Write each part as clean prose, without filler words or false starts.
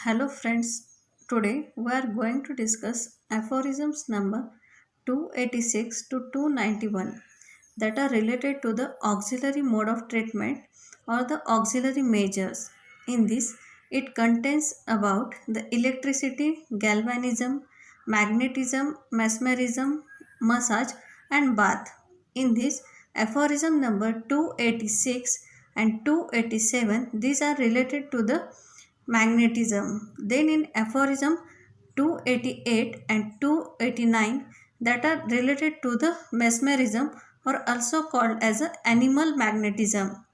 Hello friends, today we are going to discuss aphorisms number 286 to 291 that are related to the auxiliary mode of treatment or the auxiliary measures. In this, it contains about the electricity, galvanism, magnetism, mesmerism, massage and bath. In this, aphorism number 286 and 287, these are related to the magnetism. Then in aphorism 288 and 289 that are related to the mesmerism or also called as a animal magnetism.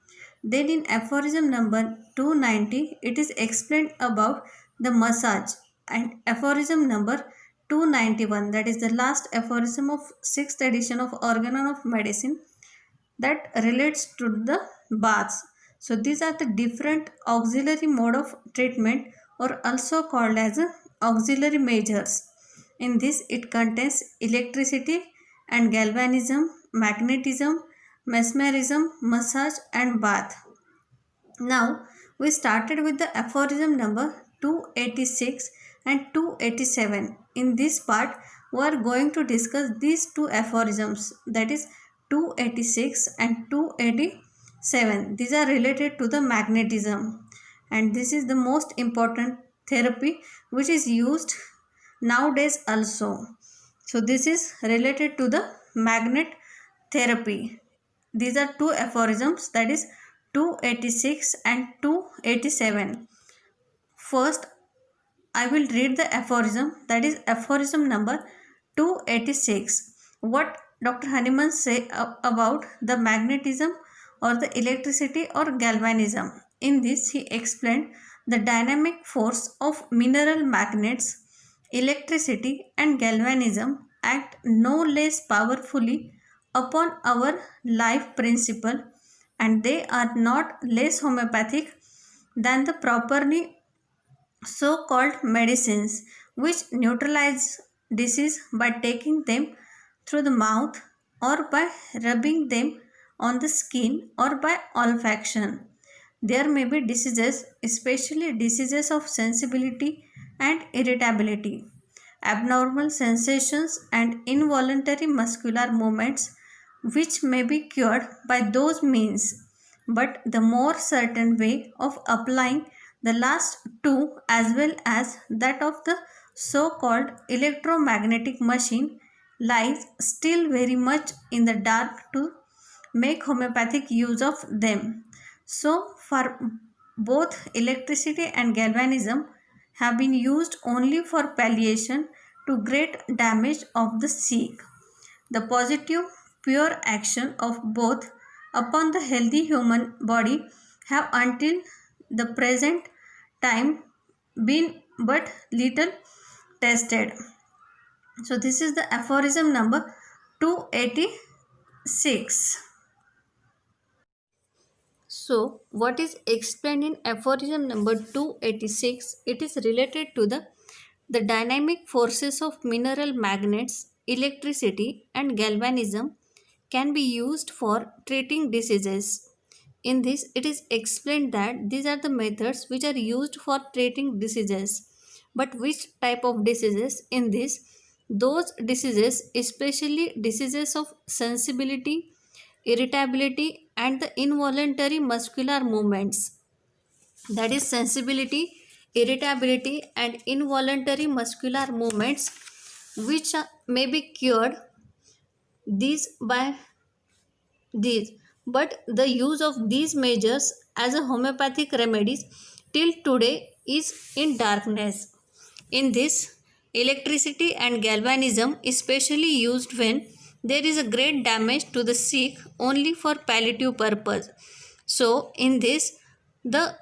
Then in aphorism number 290 it is explained about the massage, and aphorism number 291, that is the last aphorism of 6th edition of Organon of Medicine, that relates to the baths. So these are the different auxiliary mode of treatment or also called as auxiliary measures. In this it contains electricity and galvanism, magnetism, mesmerism, massage and bath. Now we started with the aphorism number 286 and 287. In this part we are going to discuss these two aphorisms, that is 286 and 287. These are related to the magnetism, and this is the most important therapy which is used nowadays also. So this is related to the magnet therapy. These are two aphorisms, that is 286 and 287. First, I will read the aphorism, that is aphorism number 286. What Dr. Hahnemann say about the magnetism or the electricity or galvanism. In this he explained the dynamic force of mineral magnets, electricity and galvanism act no less powerfully upon our life principle, and they are not less homeopathic than the properly so called medicines which neutralize disease by taking them through the mouth or by rubbing them on the skin or by olfaction. There may be diseases, especially diseases of sensibility and irritability, abnormal sensations and involuntary muscular movements, which may be cured by those means, but the more certain way of applying the last two as well as that of the so called electromagnetic machine lies still very much in the dark to make homeopathic use of them. So, for both electricity and galvanism have been used only for palliation to great damage of the sick. The positive, pure action of both upon the healthy human body have until the present time been but little tested. So, this is the aphorism number 286. So, what is explained in aphorism number 286? It is related to the dynamic forces of mineral magnets, electricity, and galvanism can be used for treating diseases. In this, it is explained that these are the methods which are used for treating diseases. But which type of diseases? In this, those diseases, especially diseases of sensibility, irritability, and the involuntary muscular movements, that is sensibility, irritability, and involuntary muscular movements, which may be cured these by these, but the use of these measures as a homeopathic remedies till today is in darkness. In this, electricity and galvanism especially used when there is a great damage to the sick only for palliative purpose. So in this, the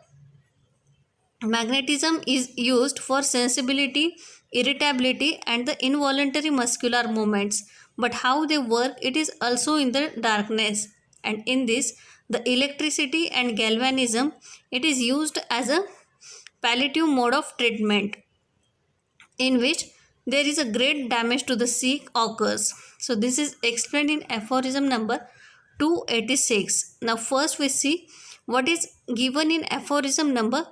magnetism is used for sensibility, irritability, and the involuntary muscular movements. But how they work, it is also in the darkness. And in this, the electricity and galvanism, it is used as a palliative mode of treatment in which there is a great damage to the sick occurs. So this is explained in aphorism number 286. Now first we see what is given in aphorism number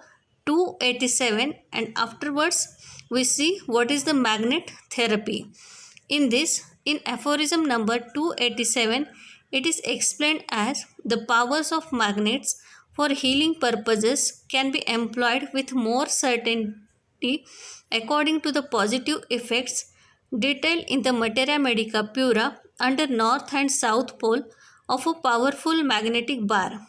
287, and afterwards we see what is the magnet therapy. In aphorism number 287, it is explained as the powers of magnets for healing purposes can be employed with more certainty according to the positive effects detailed in the Materia Medica Pura under north and south pole of a powerful magnetic bar.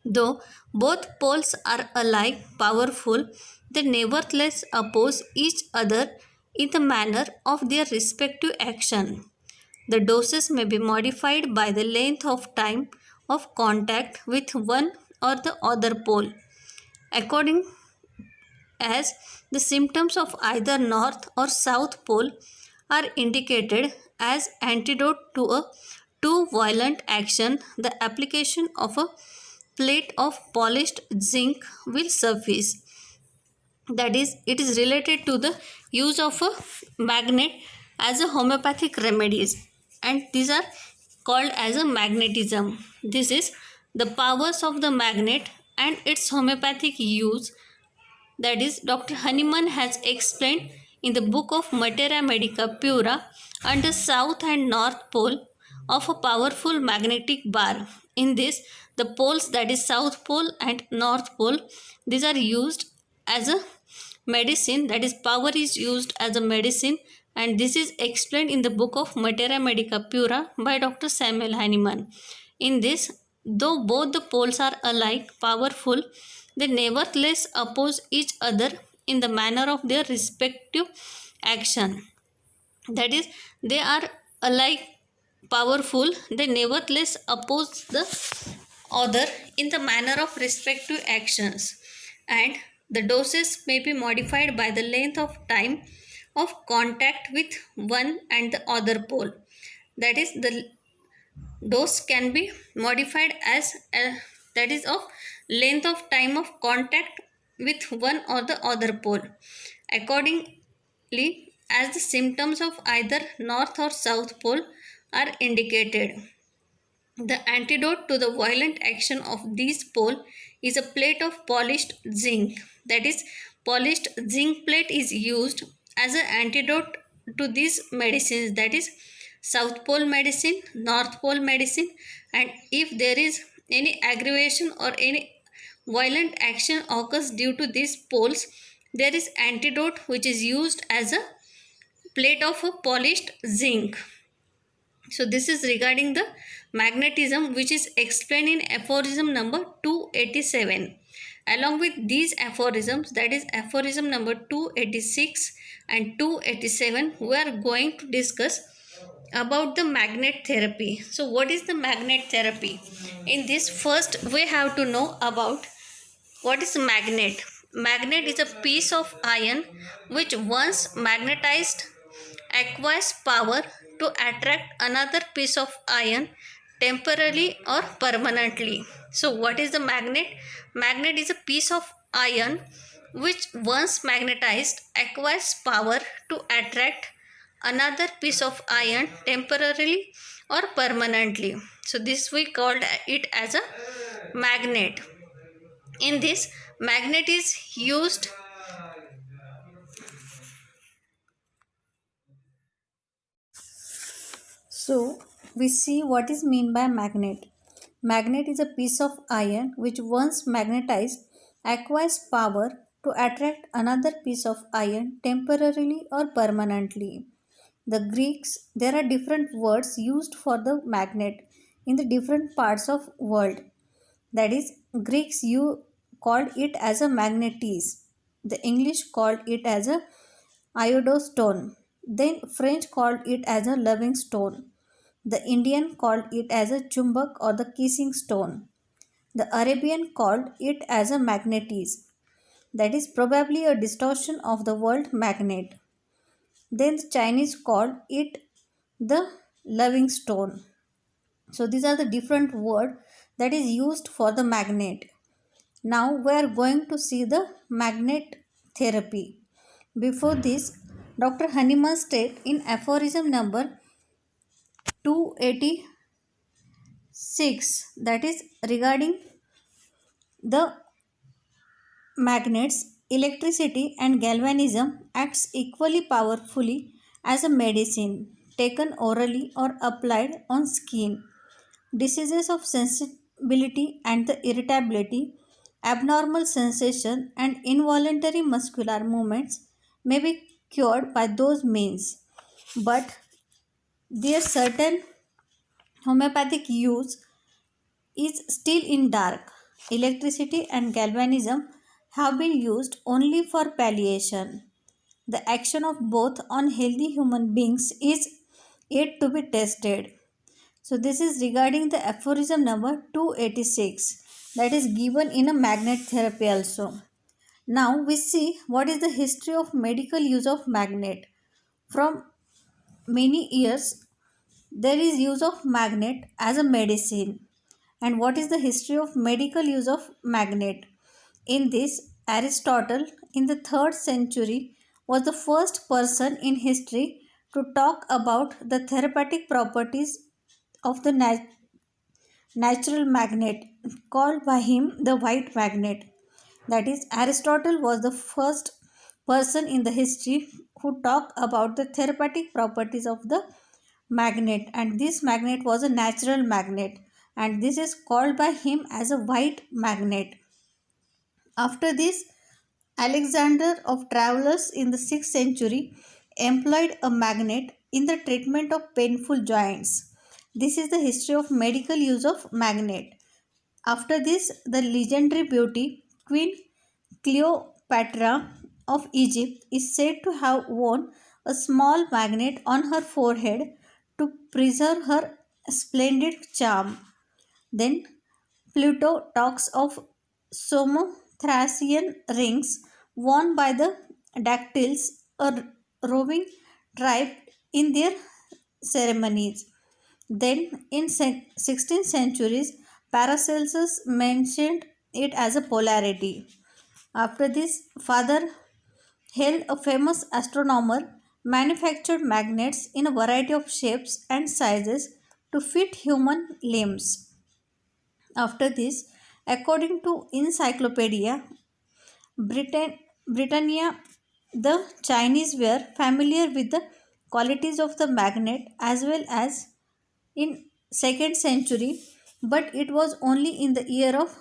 Though both poles are alike powerful, they nevertheless oppose each other in the manner of their respective action. The doses may be modified by the length of time of contact with one or the other pole, according as the symptoms of either north or south pole are indicated as antidote to a too violent action. The application of a plate of polished zinc will suffice. That is, it is related to the use of a magnet as a homeopathic remedies, and these are called as a magnetism. This is the powers of the magnet and its homeopathic use, that is Dr. Hahnemann has explained in the book of Materia Medica Pura under south and north pole of a powerful magnetic bar. In this, the poles, that is south pole and north pole, these are used as a medicine, that is power is used as a medicine, and this is explained in the book of Materia Medica Pura by Dr. Samuel Hahnemann. In this, though both the poles are alike powerful, they nevertheless oppose each other in the manner of their respective action. That is, they are alike powerful, they nevertheless oppose the other in the manner of respective actions, and the doses may be modified by the length of time of contact with one and the other pole. That is, the dose can be modified as that is of length of time of contact with one or the other pole, accordingly as the symptoms of either north or south pole are indicated. The antidote to the violent action of these pole is a plate of polished zinc. That is, polished zinc plate is used as an antidote to these medicines, that is south pole medicine, north pole medicine, and if there is any aggravation or any violent action occurs due to these poles, there is antidote which is used as a plate of a polished zinc. So this is regarding the magnetism, which is explained in aphorism number 287. Along with these aphorisms, that is aphorism number 286 and 287, we are going to discuss about the magnet therapy. So what is the magnet therapy? In this, first we have to know about what is a magnet. Magnet is a piece of iron which once magnetized acquires power to attract another piece of iron temporarily or permanently. So what is the magnet? Magnet is a piece of iron which once magnetized acquires power to attract another piece of iron temporarily or permanently. So this we called it as a magnet. In this, magnet is used So, we see what is mean by magnet. Magnet is a piece of iron which once magnetized acquires power to attract another piece of iron temporarily or permanently. The Greeks, there are different words used for the magnet in the different parts of world. That is, Greeks you called it as a magnetes. The English called it as a iodostone. Then French called it as a loving stone. The Indian called it as a chumbak or the kissing stone. The Arabian called it as a magnetes. That is probably a distortion of the word magnet. Then the Chinese called it the loving stone. So these are the different word that is used for the magnet. Now we are going to see the magnet therapy. Before this, Dr. Hahnemann state in aphorism number 286, that is regarding the magnets, electricity and galvanism acts equally powerfully as a medicine taken orally or applied on skin. Diseases of sensibility and the irritability, abnormal sensation and involuntary muscular movements may be cured by those means, but their certain homeopathic use is still in dark. Electricity and galvanism have been used only for palliation. The action of both on healthy human beings is yet to be tested. So, this is regarding the aphorism number 286 that is given in a magnet therapy also. Now, we see what is the history of medical use of magnet. From many years, there is use of magnet as a medicine. And what is the history of medical use of magnet? In this, Aristotle in the 3rd century was the first person in history to talk about the therapeutic properties of the natural magnet, called by him the white magnet. That is, Aristotle was the first person in the history who talked about the therapeutic properties of the magnet, and this magnet was a natural magnet, and this is called by him as a white magnet. After this, Alexander of Travelers in the 6th century employed a magnet in the treatment of painful joints. This is the history of medical use of magnet. After this, the legendary beauty Queen Cleopatra of Egypt is said to have worn a small magnet on her forehead to preserve her splendid charm. Then Pluto talks of Samothracian rings worn by the Dactyls, a roving tribe, in their ceremonies. Then, in 16th centuries, Paracelsus mentioned it as a polarity. After this, Father Hale, a famous astronomer, manufactured magnets in a variety of shapes and sizes to fit human limbs. After this, according to Encyclopedia Britannia, the Chinese were familiar with the qualities of the magnet as well as in 2nd century, but it was only in the year of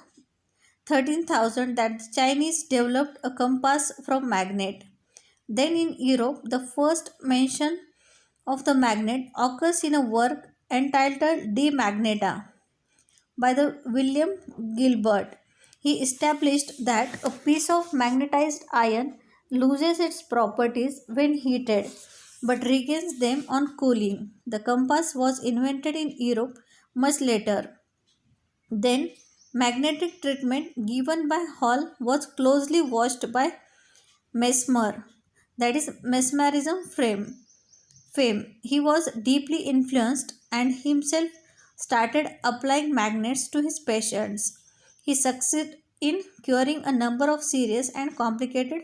13,000 that the Chinese developed a compass from magnet. Then in Europe, the first mention of the magnet occurs in a work entitled De Magneta by the William Gilbert. He established that a piece of magnetized iron loses its properties when heated but regains them on cooling. The compass was invented in Europe much later. Then, magnetic treatment given by Hall was closely watched by Mesmer, that is mesmerism fame. He was deeply influenced and himself started applying magnets to his patients. He succeeded in curing a number of serious and complicated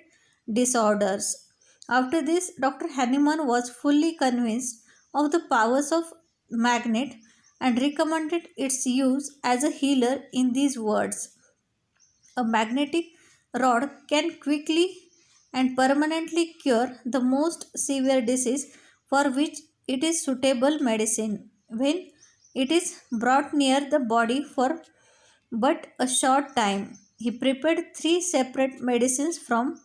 disorders. After this, Dr. Hahnemann was fully convinced of the powers of magnet and recommended its use as a healer in these words: a magnetic rod can quickly and permanently cure the most severe disease for which it is suitable medicine when it is brought near the body for but a short time. He prepared three separate medicines from,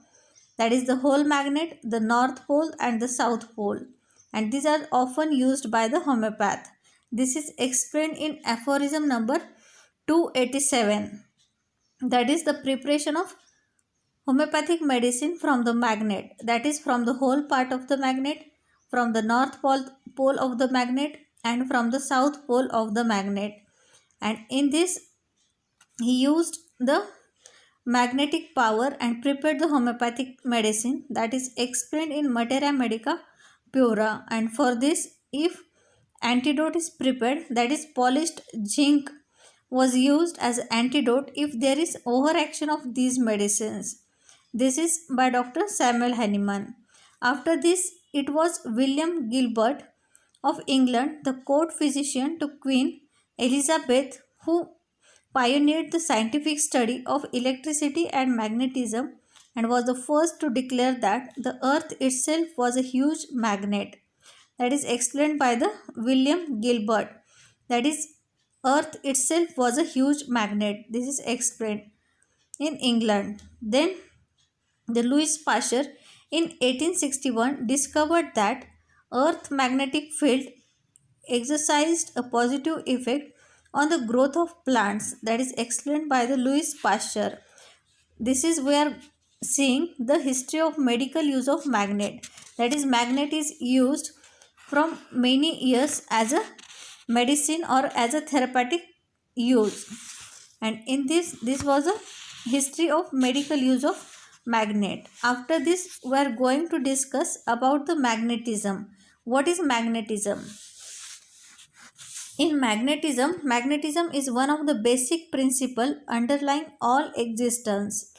that is, the whole magnet, the north pole, and the south pole, and these are often used by the homeopath. This is explained in aphorism number 287, that is, the preparation of homeopathic medicine from the magnet, that is, from the whole part of the magnet, from the pole of the magnet, and from the south pole of the magnet. And in this, he used the magnetic power and prepared the homeopathic medicine, that is explained in Materia Medica Pura. And for this, if antidote is prepared, that is polished zinc was used as antidote if there is overaction of these medicines. This is by Dr. Samuel Hahnemann. After this, it was William Gilbert of England, the court physician to Queen Elizabeth, who pioneered the scientific study of electricity and magnetism and was the first to declare that the earth itself was a huge magnet. That is explained by the William Gilbert. That is, earth itself was a huge magnet. This is explained in England. Then the Louis Pasteur in 1861 discovered that earth magnetic field exercised a positive effect on the growth of plants. That is explained by the Louis Pasteur. This is where seeing the history of medical use of magnet. That is, magnet is used from many years as a medicine or as a therapeutic use. And in this was a history of medical use of magnet. After this, we are going to discuss about the magnetism. What is magnetism? In magnetism, magnetism is one of the basic principle underlying all existence.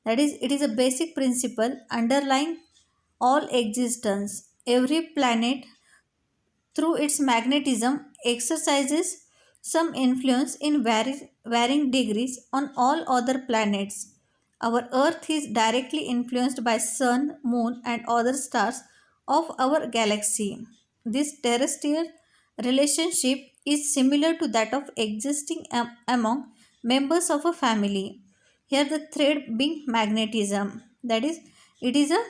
That is, it is a basic principle underlying all existence. Every planet, through its magnetism, exercises some influence in varying degrees on all other planets. Our Earth is directly influenced by Sun, Moon, and other stars of our galaxy. This terrestrial relationship is similar to that of existing among members of a family. Here, the thread being magnetism. That is, it is a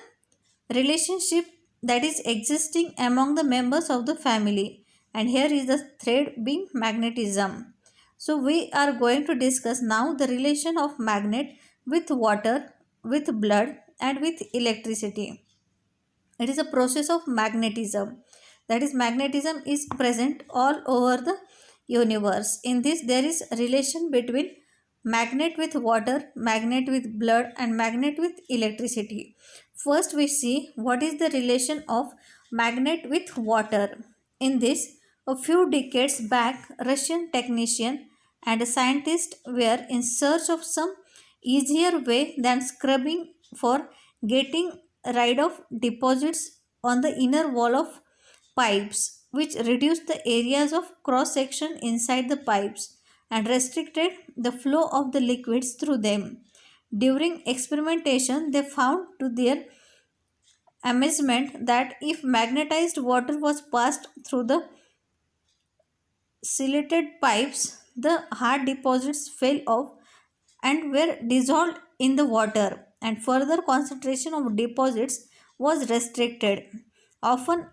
relationship that is existing among the members of the family, and here is the thread being magnetism. So we are going to discuss now the relation of magnet with water, with blood, and with electricity. It is a process of magnetism. That is, magnetism is present all over the universe. In this, there is a relation between magnet with water, magnet with blood, and magnet with electricity. First, we see what is the relation of magnet with water. In this, a few decades back, Russian technician and a scientist were in search of some easier way than scrubbing for getting rid of deposits on the inner wall of pipes, which reduced the areas of cross section inside the pipes and restricted the flow of the liquids through them. During experimentation, they found to their amazement that if magnetized water was passed through the silated pipes, the hard deposits fell off and were dissolved in the water, and further concentration of deposits was restricted, often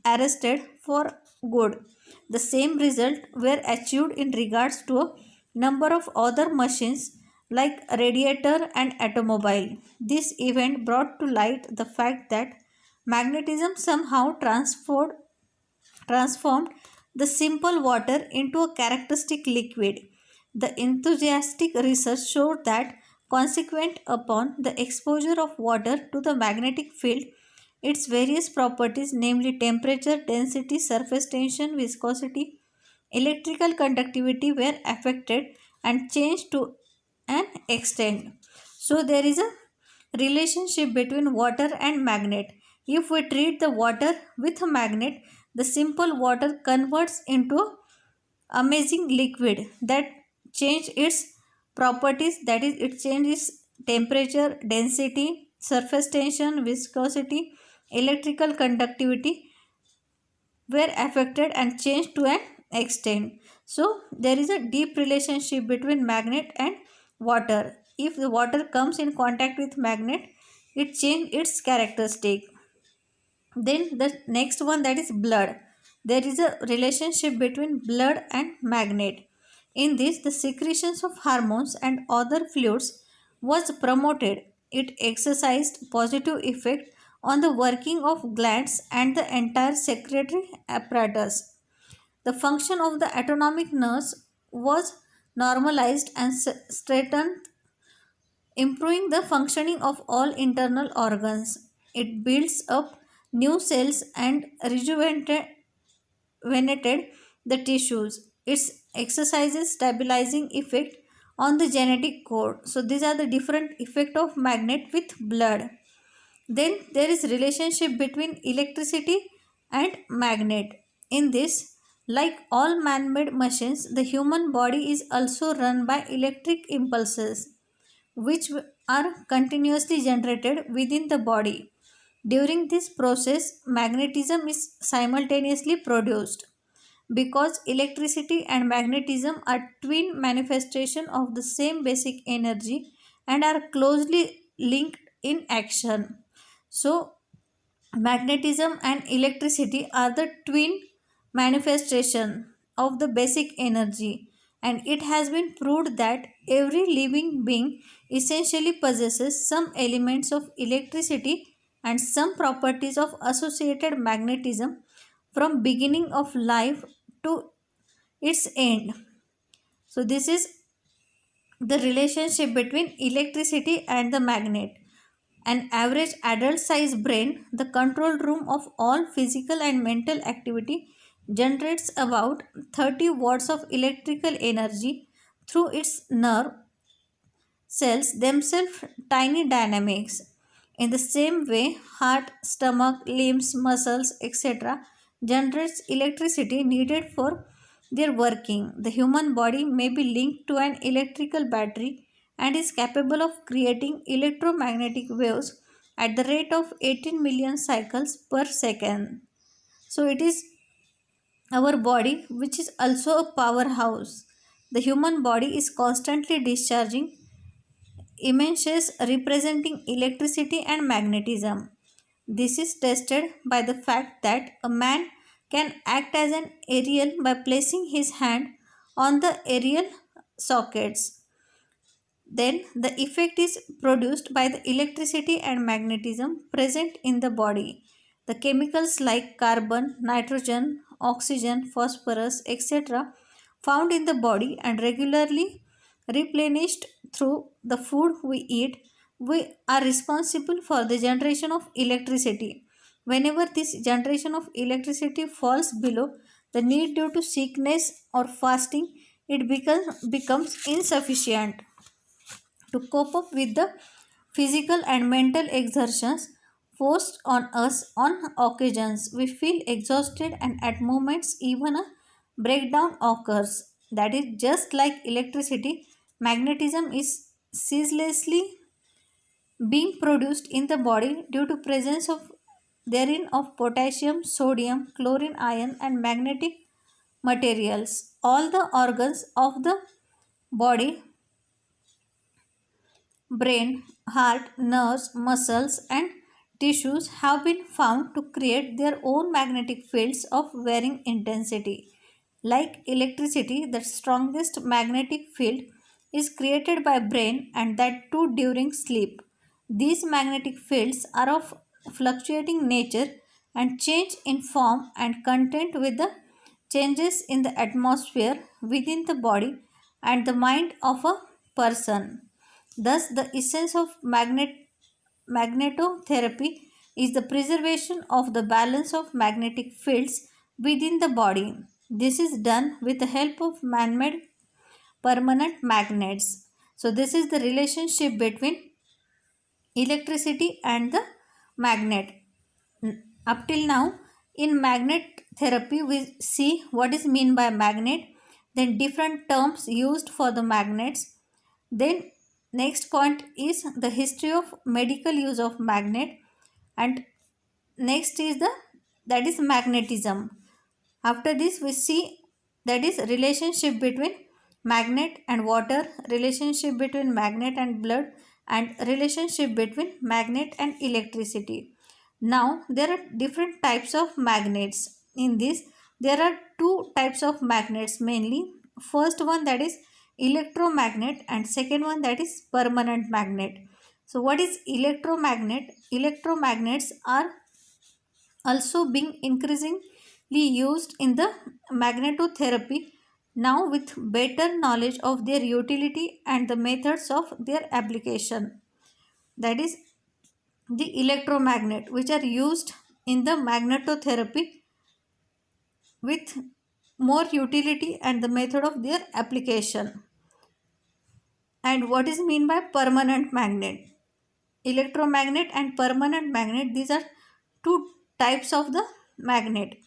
arrested for good. The same result were achieved in regards to a number of other machines like radiator and automobile. This event brought to light the fact that magnetism somehow transformed the simple water into a characteristic liquid. The enthusiastic research showed that, consequent upon the exposure of water to the magnetic field, its various properties, namely temperature, density, surface tension, viscosity, electrical conductivity, were affected and changed to an extent. So, there is a relationship between water and magnet. If we treat the water with a magnet, the simple water converts into amazing liquid that change its properties. That is, it changes temperature, density, surface tension, viscosity, electrical conductivity were affected and changed to an extent. So there is a deep relationship between magnet and water. If the water comes in contact with magnet, it changes its characteristic. Then the next one, that is blood. There is a relationship between blood and magnet. In this, the secretions of hormones and other fluids was promoted. It exercised positive effect on the working of glands and the entire secretory apparatus. The function of the autonomic nerves was normalized and straightened, improving the functioning of all internal organs. It builds up new cells and rejuvenated the tissues. It exercises stabilizing effect on the genetic code. So these are the different effect of magnet with blood. Then there is relationship between electricity and magnet. In this, Like all man made machines, the human body is also run by electric impulses, which are continuously generated within the body. During this process, magnetism is simultaneously produced. Because electricity and magnetism are twin manifestations of the same basic energy and are closely linked in action. So, magnetism and electricity are the twin manifestation of the basic energy, and it has been proved that every living being essentially possesses some elements of electricity and some properties of associated magnetism from beginning of life to its end. So this is the relationship between electricity and the magnet. An average adult sized brain, the control room of all physical and mental activity, generates about 30 watts of electrical energy through its nerve cells themselves tiny dynamics. In the same way, heart, stomach, limbs, muscles, etc. generates electricity needed for their working. The human body may be linked to an electrical battery and is capable of creating electromagnetic waves at the rate of 18 million cycles per second. So it is our body which is also a powerhouse. The human body is constantly discharging images representing electricity and magnetism. This is tested by the fact that a man can act as an aerial by placing his hand on the aerial sockets. Then the effect is produced by the electricity and magnetism present in the body. The chemicals like carbon, nitrogen, oxygen, phosphorus, etc., found in the body and regularly replenished through the food we eat, we are responsible for the generation of electricity. Whenever this generation of electricity falls below the need due to sickness or fasting, it becomes insufficient to cope up with the physical and mental exertions forced on us on occasions. We feel exhausted, and at moments, even a breakdown occurs. That is just like electricity, magnetism is ceaselessly being produced in the body due to presence of therein of potassium, sodium, chlorine ion and magnetic materials. All the organs of the body, brain, heart, nerves, muscles, and tissues have been found to create their own magnetic fields of varying intensity. Like electricity, the strongest magnetic field is created by brain and that too during sleep. These magnetic fields are of fluctuating nature and change in form and content with the changes in the atmosphere within the body and the mind of a person. Thus, the essence of magnetotherapy is the preservation of the balance of magnetic fields within the body. This is done with the help of man made permanent magnets. So, this is the relationship between electricity and the magnet. Up till now, in magnet therapy, we see what is mean by magnet, then different terms used for the magnets. Then next point is the history of medical use of magnet, and next is the that is magnetism. After this we see that is relationship between magnet and water, relationship between magnet and blood, and relationship between magnet and electricity. Now there are different types of magnets. In this there are two types of magnets mainly. First one that is electromagnet and second one that is permanent magnet. So what is electromagnet? Electromagnets are also being increasingly used in the magnetotherapy now with better knowledge of their utility and the methods of their application. That is the electromagnet which are used in the magnetotherapy with more utility and the method of their application. And what is mean by permanent magnet? Electromagnet and permanent magnet, these are two types of the magnet.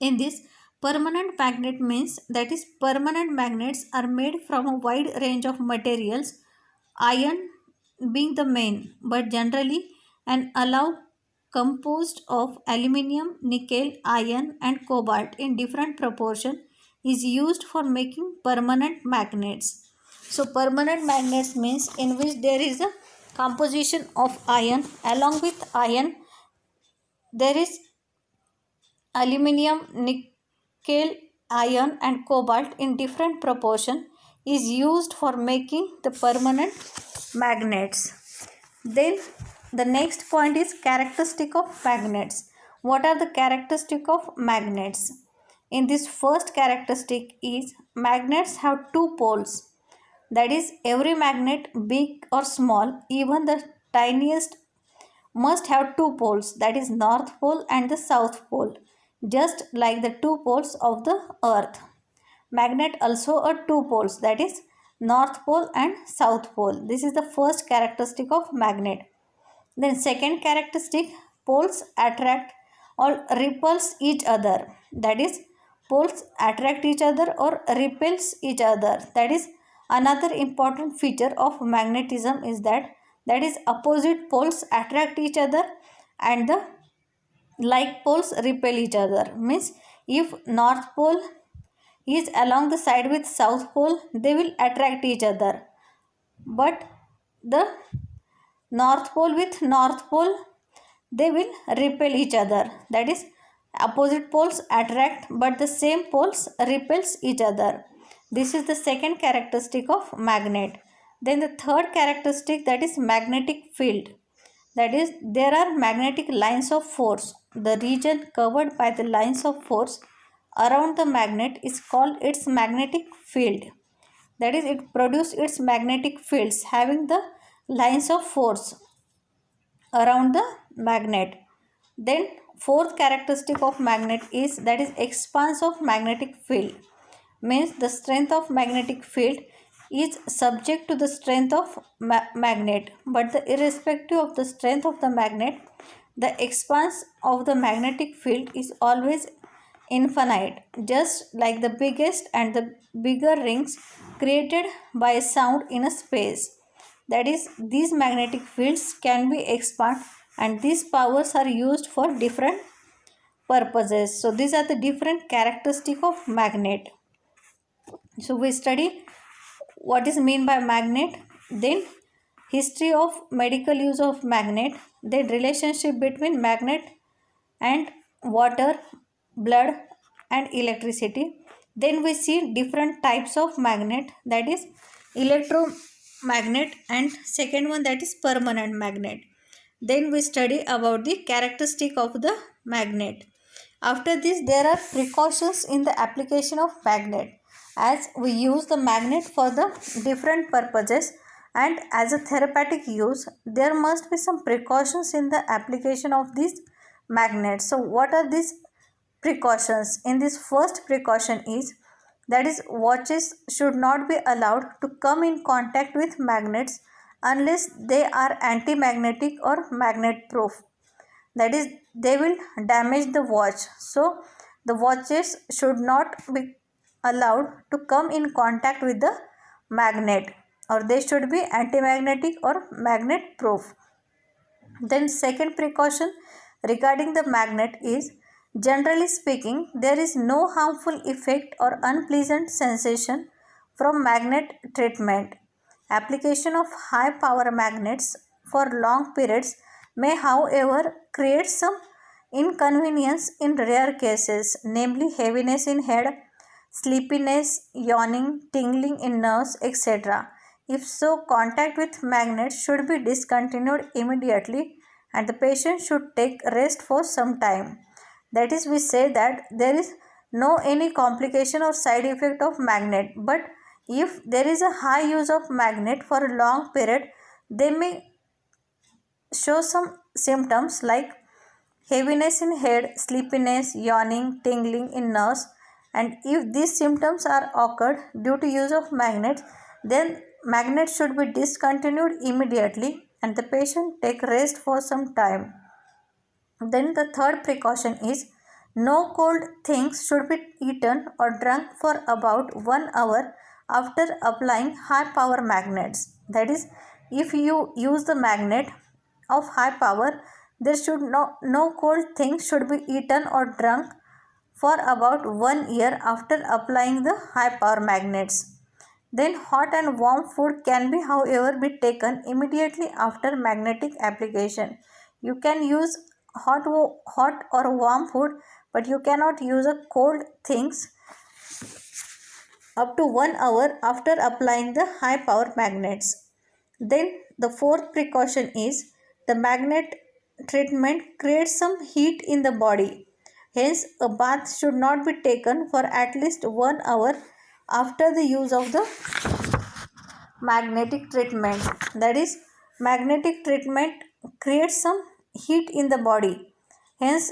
In this Permanent magnet means that is permanent magnets are made from a wide range of materials, iron being the main, but generally an alloy composed of aluminium, nickel, iron and cobalt in different proportion is used for making permanent magnets. So permanent magnets means in which there is a composition of iron, along with iron there is aluminium, nickel, iron and cobalt in different proportion is used for making the permanent magnets. Then the next point is characteristic of magnets. What are the characteristic of magnets? In this first characteristic is magnets have two poles. That is, every magnet, big or small, even the tiniest, must have two poles, that is north pole and the south pole, just like the two poles of the earth. Magnet also are two poles, that is north pole and south pole. This is the first characteristic of magnet. Then second characteristic, poles attract or repulse each other, that is poles attract each other or repels each other. That is another important feature of magnetism is that is opposite poles attract each other and the like poles repel each other. Means if north pole is along the side with south pole, they will attract each other, but the north pole with north pole, they will repel each other. That is opposite poles attract but the same poles repels each other. This is the second characteristic of magnet. Then the third characteristic, that is magnetic field. That is, there are magnetic lines of force. The region covered by the lines of force around the magnet is called its magnetic field. That is, it produces its magnetic fields having the lines of force around the magnet. Then fourth characteristic of magnet is that is expanse of magnetic field. Means the strength of magnetic field is subject to the strength of magnet, but the irrespective of the strength of the magnet, the expanse of the magnetic field is always infinite, just like the biggest and the bigger rings created by sound in a space. That is, these magnetic fields can be expanded and these powers are used for different purposes. So these are the different characteristics of magnet. So we study what is mean by magnet, then history of medical use of magnet, then relationship between magnet and water, blood and electricity. Then we see different types of magnet, that is electromagnet and second one that is permanent magnet. Then we study about the characteristic of the magnet. After this, there are precautions in the application of magnet, as we use the magnet for the different purposes and as a therapeutic use, there must be some precautions in the application of these magnets. So what are these precautions? In this first precaution is that is watches should not be allowed to come in contact with magnets unless they are anti-magnetic or magnet proof. That is, they will damage the watch. So the watches should not be allowed to come in contact with the magnet, or they should be anti-magnetic or magnet proof. Then second precaution regarding the magnet is, generally speaking, there is no harmful effect or unpleasant sensation from magnet treatment. Application of high power magnets for long periods may however create some inconvenience in rare cases, namely heaviness in head, sleepiness, yawning, tingling in nerves, etc. If so, contact with magnets should be discontinued immediately and the patient should take rest for some time. That is, we say that there is no any complication or side effect of magnet, but if there is a high use of magnet for a long period, they may show some symptoms like heaviness in head, sleepiness, yawning, tingling in nerves, and if these symptoms are occurred due to use of magnets, then magnet should be discontinued immediately and the patient take rest for some time. Then the third precaution is No cold things should be eaten or drunk for about 1 hour after applying high power magnets. That is, if you use the magnet of high power, there should no cold things should be eaten or drunk for about 1 year after applying the high power magnets. Then hot and warm food can be however be taken immediately after magnetic application. You can use hot or warm food, but you cannot use a cold things up to 1 hour after applying the high power magnets. Then the fourth precaution is the magnet treatment creates some heat in the body. Hence, a bath should not be taken for at least 1 hour after the use of the magnetic treatment. That is, magnetic treatment creates some heat in the body. Hence,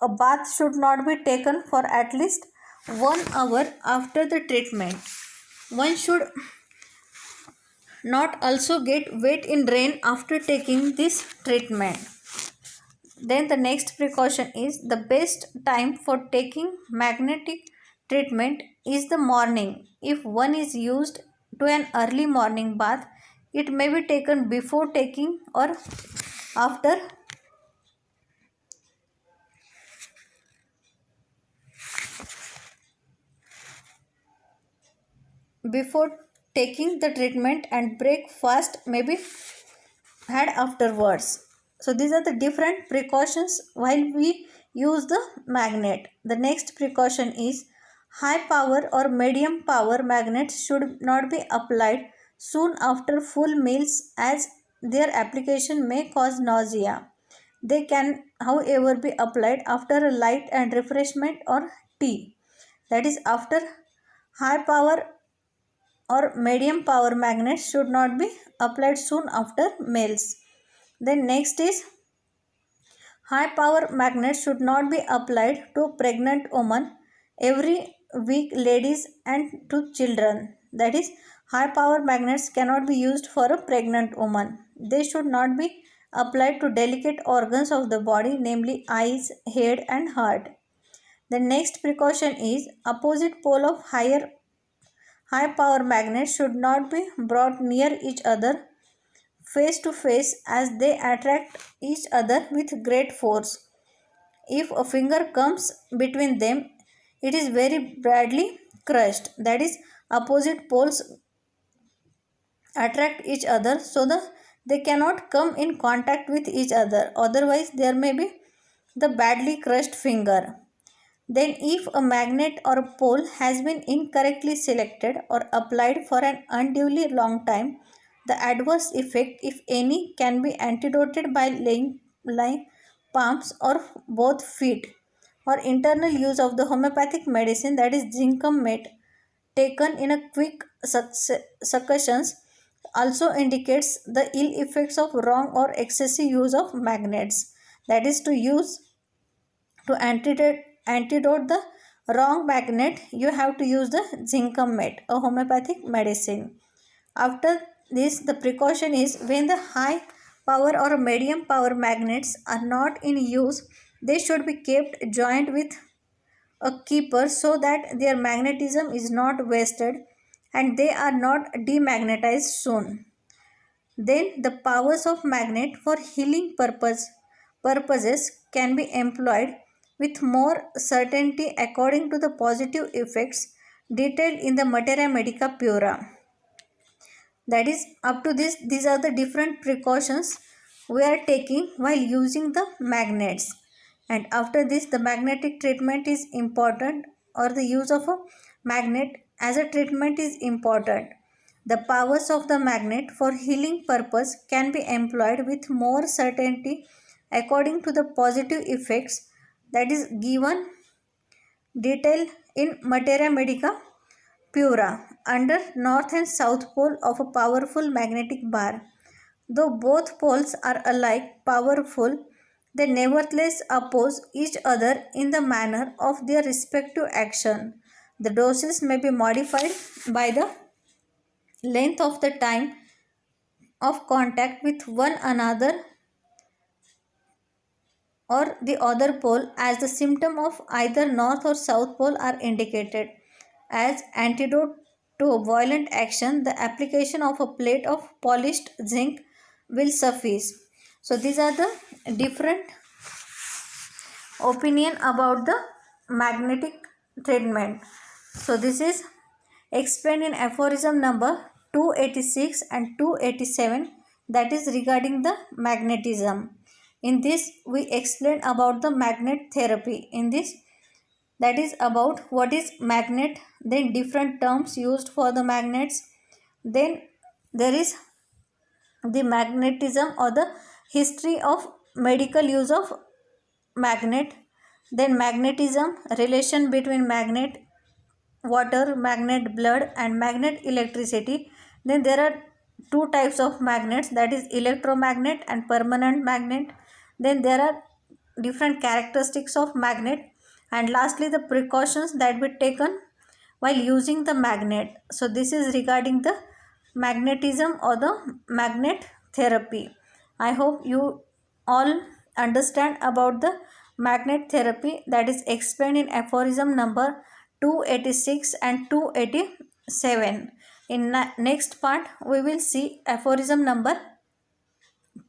a bath should not be taken for at least 1 hour after the treatment. One should not also get wet in rain after taking this treatment. Then the next precaution is the best time for taking magnetic treatment is the morning. If one is used to an early morning bath, it may be taken before taking or after before taking the treatment, and breakfast may be had afterwards. So these are the different precautions while we use the magnet. The next precaution is high power or medium power magnets should not be applied soon after full meals, as their application may cause nausea. They can however be applied after a light and refreshment or tea. That is, after high power or medium power magnets should not be applied soon after meals. Then next is high power magnets should not be applied to pregnant women every week, ladies, and to children. That is, high power magnets cannot be used for a pregnant woman. They should not be applied to delicate organs of the body, namely eyes, head, and heart. The next precaution is opposite pole of high power magnets should not be brought near each other face to face, as they attract each other with great force. If a finger comes between them, it is very badly crushed. That is, opposite poles attract each other so that they cannot come in contact with each other. Otherwise, there may be the badly crushed finger. Then, if a magnet or a pole has been incorrectly selected or applied for an unduly long time, the adverse effect, if any, can be antidoted by laying palms or both feet, or internal use of the homeopathic medicine, that is zincum met, taken in a quick succussions, also indicates the ill effects of wrong or excessive use of magnets. That is, to antidote the wrong magnet, you have to use the zincum met, a homeopathic medicine. After this, the precaution is when the high power or medium power magnets are not in use, they should be kept joined with a keeper so that their magnetism is not wasted and they are not demagnetized soon. Then the powers of magnet for healing purposes can be employed with more certainty according to the positive effects detailed in the Materia Medica Pura. That is, up to this, these are the different precautions we are taking while using the magnets. And after this, the magnetic treatment is important, or the use of a magnet as a treatment is important. The powers of the magnet for healing purpose can be employed with more certainty according to the positive effects that is given detail in Materia Medica Pura under north and south pole of a powerful magnetic bar. Though both poles are alike powerful, they nevertheless oppose each other in the manner of their respective action. The doses may be modified by the length of the time of contact with one another or the other pole as the symptom of either north or south pole are indicated. As antidote to a violent action, the application of a plate of polished zinc will suffice. So these are the different opinion about the magnetic treatment. So this is explained in aphorism number 286 and 287, that is regarding the magnetism. In this we explain about the magnet therapy. In this, that is about what is magnet, then different terms used for the magnets, then there is the magnetism or the history of medical use of magnet, then magnetism, relation between magnet water, magnet blood and magnet electricity. Then there are two types of magnets, that is electromagnet and permanent magnet. Then there are different characteristics of magnet, and lastly the precautions that be taken while using the magnet. So this is regarding the magnetism or the magnet therapy. I hope you all understand about the magnet therapy, that is explained in aphorism number 286 and 287. In next part we will see aphorism number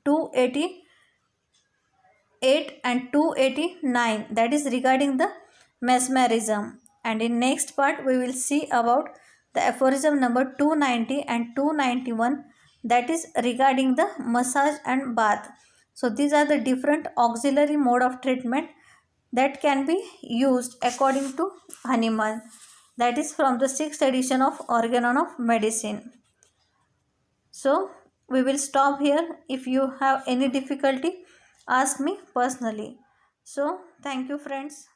288 and 289, that is regarding the mesmerism. And in next part we will see about the aphorism number 290 and 291, that is regarding the massage and bath. So these are the different auxiliary mode of treatment that can be used according to Hahnemann, that is from the 6th edition of Organon of Medicine. So we will stop here. If you have any difficulty, ask me personally. So thank you friends.